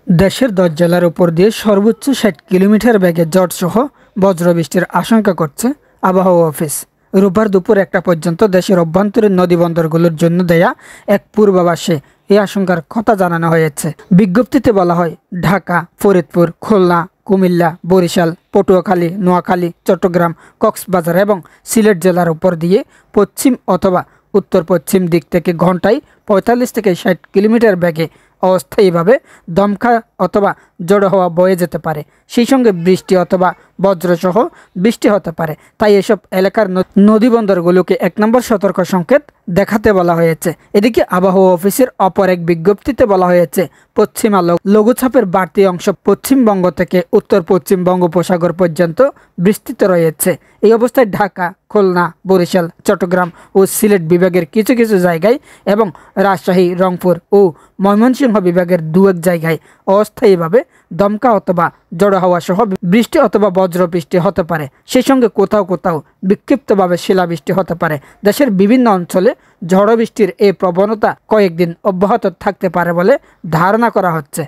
দেশের 10 জেলার উপর দিয়ে সর্বোচ্চ 60 কিলোমিটার বেগে ঝড়সহ বজ্রবৃষ্টির আশঙ্কা করছে আবহাওয়া অফিস। রোববার দুপুর 1টা পর্যন্ত দেশের অভ্যন্তরীণ নদীবন্দরগুলোর জন্য দেয়া এক পূর্বাভাসে এই আশঙ্কার কথা জানানো হয়েছে। বিজ্ঞপ্তিতে বলা হয়, ঢাকা, ফরিদপুর, খুলনা, কুমিল্লা, বরিশাল, পটুয়াখালী, নোয়াখালী, চট্টগ্রাম, কক্সবাজার এবং সিলেট জেলার উপর দিয়ে পশ্চিম অথবা উত্তর পশ্চিম দিক থেকে ঘন্টায় 45 থেকে 60 কিলোমিটার বেগে অস্থায়ীভাবে দমকা অথবা জড়ো হওয়া বয়ে যেতে পারে। সেই সঙ্গে বৃষ্টি অথবা বজ্রসহ বৃষ্টি হতে পারে। তাই এসব এলাকার নদীবন্দরগুলোকে 1 নম্বর সতর্ক সংকেত দেখাতে বলা হয়েছে। এদিকে আবহাওয়া অফিসের অপর এক বিজ্ঞপ্তিতে বলা হয়েছে, পশ্চিমা লঘুচাপের বাড়তি অংশ পশ্চিমবঙ্গ থেকে উত্তর পশ্চিম বঙ্গোপসাগর পর্যন্ত বিস্তৃত রয়েছে। এই অবস্থায় ঢাকা, খুলনা, বরিশাল, চট্টগ্রাম ও সিলেট বিভাগের কিছু কিছু জায়গায় এবং রাজশাহী, রংপুর ও ময়মনসিংহ বিভাগের 2-1 জায়গায় অস্থায়ীভাবে দমকা অথবা জড়ো হওয়া সহ বৃষ্টি অথবা বজ্রবৃষ্টি হতে পারে। সেই সঙ্গে কোথাও কোথাও বিক্ষিপ্তভাবে শিলাবৃষ্টি হতে পারে। দেশের বিভিন্ন অঞ্চলে ঝড় বৃষ্টির এই প্রবণতা কয়েকদিন অব্যাহত থাকতে পারে বলে ধারণা করা হচ্ছে।